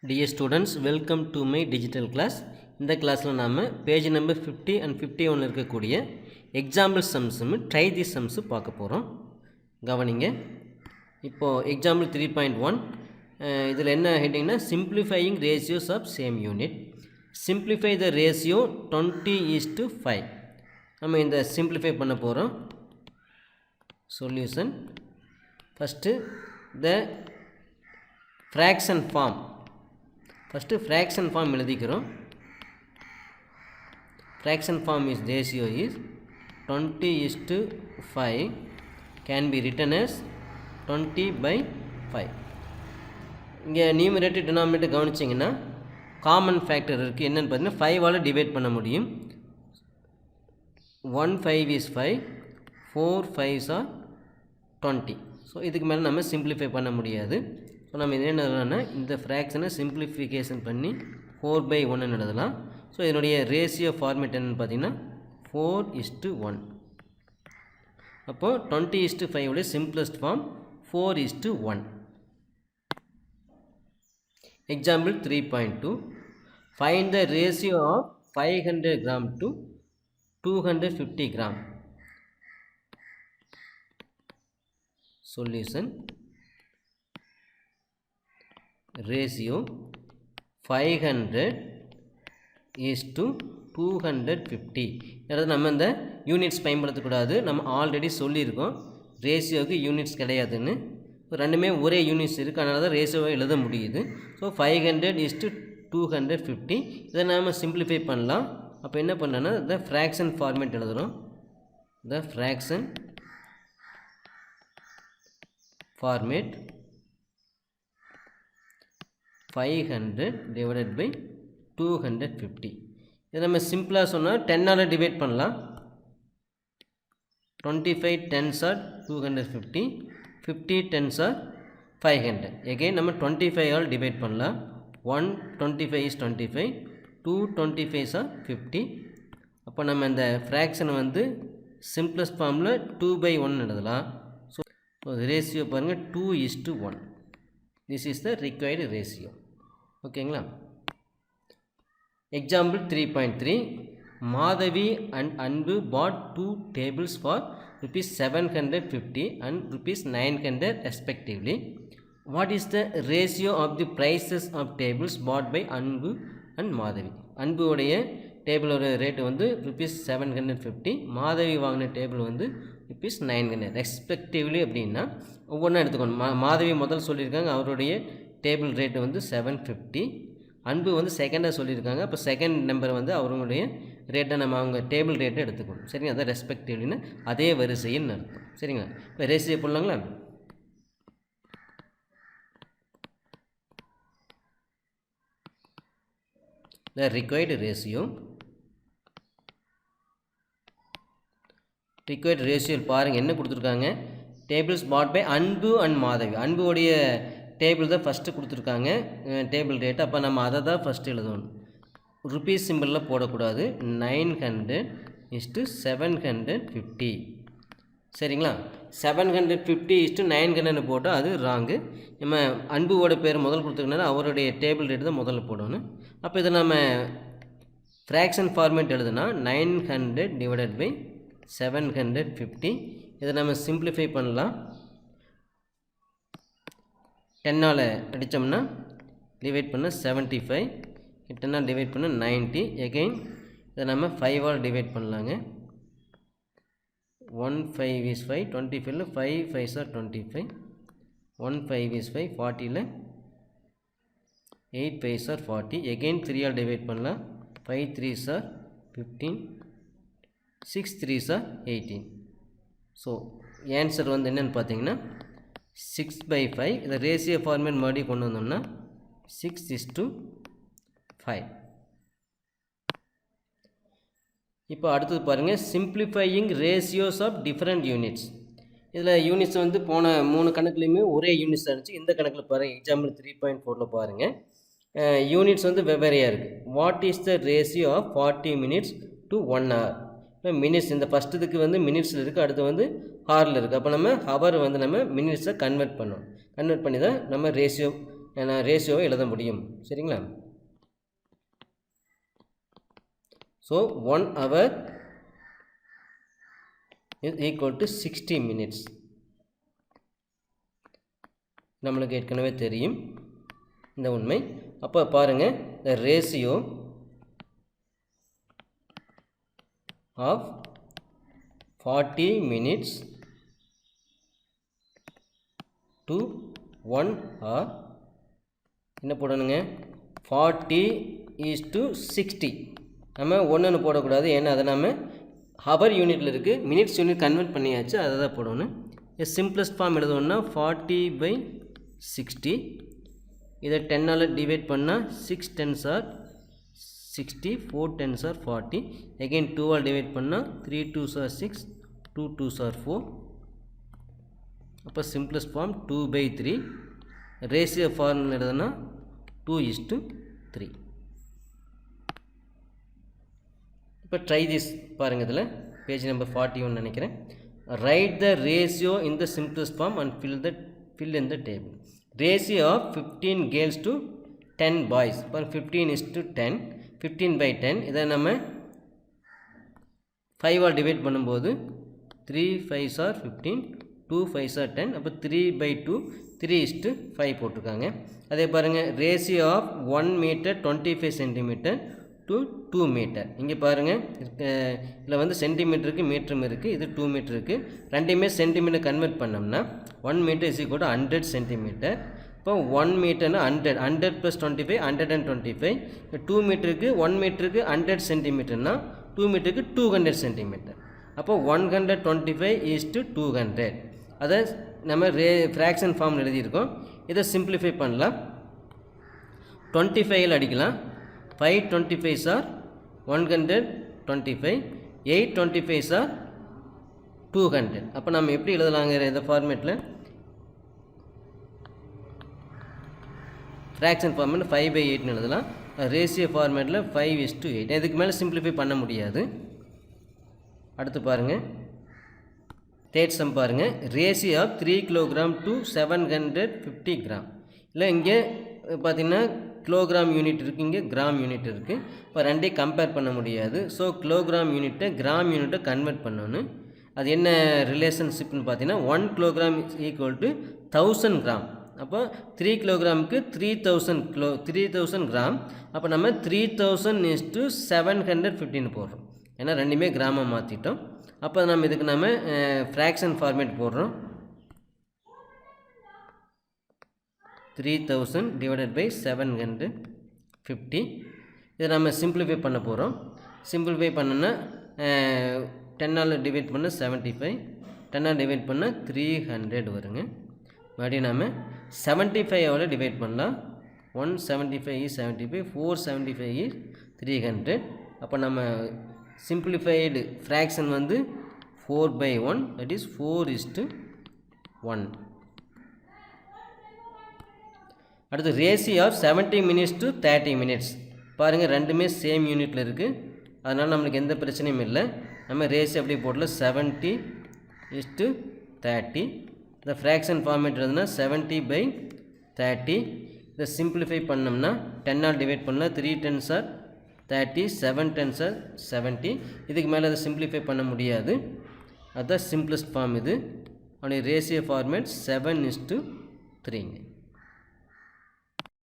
Dear students, welcome to my digital class. இந்த கிளாஸில் நாம் பேஜ் நம்பர் 50 and 51 இருக்கக்கூடிய எக்ஸாம்பிள் சம்ஸும் ட்ரை தி சம்ஸு பார்க்க போகிறோம். கவனிங்க. இப்போது எக்ஸாம்பிள் 3.1 இதில் என்ன ஹெட்டிங்னா simplifying ratios of same unit. Simplify the ratio 20:5. நம்ம இந்த சிம்பிளிஃபை பண்ண போகிறோம். Solution first the fraction form. First fraction form எழுதிக்கிறோம். Fraction form is ratio is 20:5 can be written as 20/5. இங்கே நியூமரேட்டர் டினாமினேட்டர் கவனிச்சிங்கன்னா காமன் ஃபேக்டர் இருக்குது. என்னென்னு பார்த்தீங்கன்னா 5ஆல் டிவைட் பண்ண முடியும். 1 5 is 5, 4 5s are 20. ஸோ இதுக்கு மேலே நம்ம சிம்பிளிஃபை பண்ண முடியாது. ஸோ நம்ம இது என்ன இந்த ஃப்ராக்ஷனை சிம்பிளிஃபிகேஷன் பண்ணி 4/1 எழுதலாம். ஸோ இதனுடைய ரேஷியோ ஃபார்மேட் என்னென்னு பார்த்தீங்கன்னா 4:1. அப்போது 20:5 உடைய simplest form 4:1. Example 3.2. Find the ratio of 500 gram to 250 gram. Solution ratio 500 is to 250. அதாவது நம்ம இந்த யூனிட்ஸ் பயன்படுத்தக்கூடாது. நம்ம ஆல்ரெடி சொல்லியிருக்கோம் ரேஷியோவுக்கு யூனிட்ஸ் கிடையாதுன்னு. ரெண்டுமே ஒரே யூனிட்ஸ் இருக்குது, அதனால தான் ரேஷியோவை எழுத முடியுது. So 500 is to 250. இதை நாம் சிம்பிளிஃபை பண்ணலாம். அப்போ என்ன பண்ணோன்னா த ஃப்ராக்ஷன் ஃபார்மேட் எழுதுகிறோம். த ஃப்ராக்ஷன் ஃபார்மேட் 500 divided by 250. இதை நம்ம சிம்பிளாக சொன்னால் 10ஆல் டிவைட் பண்ணலாம். 25 10s are 250, 50 10s are 500. Again நம்ம 25ஆல் டிவைட் பண்ணலாம். 1 25 is 25, 2 25s are 50. அப்போ நம்ம இந்த ஃப்ராக்ஷனை வந்து சிம்பிளஸ்ட் ஃபார்மில் 2/1 எழுதலாம். ஸோ ரேஷியோ பாருங்கள் 2:1. This is the required ratio. ஓகேங்களா. எக்ஸாம்பிள் 3.3. மாதவி அண்ட் அன்பு பாட் 2 tables for ₹750 and ₹900 respectively. What is the ratio of the prices of tables bought by அன்பு and மாதவி? அன்புடைய டேபிளோட ரேட்டு வந்து ₹750, மாதவி வாங்கின டேபிள் வந்து ₹900 ரெஸ்பெக்டிவ்லி. அப்படின்னா ஒவ்வொன்றா எடுத்துக்கணும். மாதவி முதல் சொல்லியிருக்காங்க, அவருடைய டேபிள் ரேட்டு வந்து 750. அன்பு வந்து செகண்டாக சொல்லியிருக்காங்க, அப்போ செகண்ட் நம்பர் வந்து அவங்களுடைய ரேட்டை நம்ம அவங்க டேபிள் ரேட்டை எடுத்துக்கணும். சரிங்களா. அதான் ரெஸ்பெக்டிவ்லின்னு அதே வரிசையில் நடத்தும். சரிங்களா. இப்போ ரேஷியோ போடலாங்களா. த ரிக்வயர்டு ரேஷியோ. ரிக்வயர்டு ரேஷியோ பாருங்கள் என்ன கொடுத்துருக்காங்க. டேபிள்ஸ் பாட் பை அன்பு அண்ட் மாதவி. அன்புடைய டேபிள் தான் ஃபஸ்ட்டு கொடுத்துருக்காங்க டேபிள் ரேட்டு. அப்போ நம்ம அதை தான் ஃபஸ்ட்டு எழுதணும். ருபீஸ் சிம்பிளில் போடக்கூடாது. 900 is to 750. சரிங்களா. 750 is to 900 போட்டால் அது ராங்கு. நம்ம அன்புவோட பேர் முதல் கொடுத்துருக்கனால அவருடைய டேபிள் ரேட்டு தான் முதல்ல போடணும். அப்போ இதை நம்ம ஃப்ராக்ஷன் ஃபார்மேட் எழுதுனா 900 divided by 750. இதை நம்ம சிம்பிளிஃபை பண்ணலாம். 10ஆல் அடித்தோம்னா டிவைட் பண்ண 75, 10ஆல் டிவைட் பண்ண 90. எகெயின் இதை நம்ம 5ஆல் டிவைட் பண்ணலாங்க. 1 5 is 5, 25ல் 5 5s are 25, 1 5 is 5, 40ல் 8 5s are 40. எகெயின் 3ஆல் டிவைட் பண்ணலாம். 5 3s are 15, 6 3s are 18. So answer வந்து என்னென்னு பார்த்தீங்கன்னா 6/5. இதை ரேஷியோ ஃபார்மேட் மறுபடியும் கொண்டு வந்தோம்னா 6:5. இப்போ அடுத்தது பாருங்கள் simplifying ratios of different units. இதில் யூனிட்ஸ் வந்து போன 3 கணக்குலையுமே ஒரே யூனிட்ஸ் இருந்துச்சு. இந்த கணக்கில் பாருங்கள் எக்ஸாம்பிள் 3.4ல் பாருங்கள் யூனிட்ஸ் வந்து வெவ்வேறையாக இருக்குது. What is the ratio of 40 minutes to 1 hour? இப்போ மினிட்ஸ் இந்த ஃபஸ்ட்டுக்கு வந்து மினிட்ஸில் இருக்குது, அடுத்து வந்து ஹாரில் இருக்குது. அப்போ நம்ம ஹவர் வந்து நம்ம மினிட்ஸை கன்வெர்ட் பண்ணோம். கன்வெர்ட் பண்ணி தான் நம்ம ரேஷியோ ரேஷியோவை எழுத முடியும். சரிங்களா? So 1 hour is equal to 60 minutes. நம்மளுக்கு ஏற்கனவே தெரியும் இந்த உண்மை. அப்போ பாருங்கள், the ratio of 40 minutes to 1 hour என்ன போடணுங்க? 40 is to 60. நம்ம ஒன்றுன்னு போடக்கூடாது, ஏன்னா அதை நம்ம ஹவர் யூனிட்டில் இருக்குது, மினிட்ஸ் யூனிட் கன்வெர்ட் பண்ணியாச்சு, அதை தான் போடணும். சிம்பிளஸ்ட் ஃபார்ம் எழுதணும்னா 40/60. இதை 10ஆல் டிவைட் பண்ணால் 6 10s are 60, 4 10s are 40. Again 2ஆல் divide பண்ணால் 3 2s are 6, 2 2s are 4. அப்போ சிம்பிளஸ்ட் ஃபார்ம் 2/3. ரேஷியோ ஃபார்ம் எழுதுனா 2:3. இப்போ ட்ரை திஸ் பாருங்கள், இதில் பேஜ் நம்பர் 41 நினைக்கிறேன். Write the ratio in the simplest form and fill in the table. Ratio of 15 girls to 10 boys. இப்போ 15:10, 15/10. இதை நம்ம 5ஆல் டிவைட் பண்ணும்போது 3 5s are 15, 2 5s are 10. அப்போ 3/2, 3:5 போட்டிருக்காங்க. அதே பாருங்கள், ratio of 1 meter 25 centimeter to 2 meter. இங்கே பாருங்கள், இதில் வந்து சென்டிமீட்டருக்கு மீட்டரும் இருக்குது, இது 2 மீட்டர் இருக்குது. ரெண்டையுமே சென்டிமீட்டர் கன்வெர்ட் பண்ணோம்னா 1 meter is equal to 100 centimeter. இப்போ 1 meterனா 100, 100 + 25 125. 2 மீட்டருக்கு 1 மீட்டருக்கு 100 சென்டிமீட்டர்னா 2 மீட்டருக்கு 200 சென்டிமீட்டர். அப்போ 125:200. அதை நம்ம ஃப்ராக்ஷன் ஃபார்ம் எழுதியிருக்கோம். இதை சிம்பிளிஃபை பண்ணலாம். 25 அடிக்கலாம். 5 25s are 125, 8 25s are 200. அப்போ நம்ம எப்படி எழுதலாங்க இந்த ஃபார்மேட்டில்? ஃப்ராக்ஷன் ஃபார்மேட்டில் 5/8 எழுதலாம். ரேஷியோ ஃபார்மேட்டில் 5:8. இதுக்கு மேலே சிம்பிளிஃபை பண்ண முடியாது. அடுத்து பாருங்கள், தேர்ட் சம் பாருங்கள். Ratio of 3 kilogram to 750 gram. இல்லை இங்கே பார்த்திங்கன்னா கிலோகிராம் யூனிட் இருக்குது, இங்கே கிராம் யூனிட் இருக்குது. இப்போ ரெண்டையும் கம்பேர் பண்ண முடியாது. ஸோ கிலோகிராம் யூனிட்டை கிராம் யூனிட்டை கன்வெர்ட் பண்ணணும். அது என்ன ரிலேஷன்ஷிப்னு பார்த்தீங்கன்னா 1 kilogram is equal to 1000 gram. அப்போ 3 kilogramக்கு 3000 கிராம். அப்போ நம்ம 3000:715 போடுறோம், ஏன்னா ரெண்டுமே கிராமாக மாற்றிட்டோம். அப்போ நம்ம இதுக்கு நம்ம ஃப்ராக்ஷன் ஃபார்மேட் போடுறோம். 3000 / 750. இதை நம்ம சிம்பிளிஃபை பண்ண போகிறோம். சிம்பிளிஃபை பண்ணோன்னா 10ஆல் டிவைட் பண்ண 75, 10ஆல் டிவைட் பண்ண 300 வருங்க. மறுபடியும் நாம் 75ஆல் டிவைட் பண்ணலாம். 175 is 75, 475 is 300. அப்போ நம்ம சிம்பிளிஃபைடு ஃப்ராக்ஷன் வந்து 4/1, that is 4:1. அடுத்து ratio of 70 minutes to 30 minutes. பாருங்கள், ரெண்டுமே சேம் யூனிட்டில் இருக்குது, அதனால் நம்மளுக்கு எந்த பிரச்சனையும் இல்லை. நம்ம ரேஷியோ அப்படி போடல 70:30. இந்த ஃப்ராக்ஷன் ஃபார்மேட் இருந்ததுன்னா 70/30. இதை சிம்பிளிஃபை பண்ணோம்னா 10ஆல் டிவைட் பண்ணால் 3 10s are 30, 7 10s are 70. இதுக்கு மேலே அதை சிம்பிளிஃபை பண்ண முடியாது. அதுதான் சிம்பிளஸ்ட் ஃபார்ம். இது அவனுடைய ரேஷியோ ஃபார்மேட் 7:3.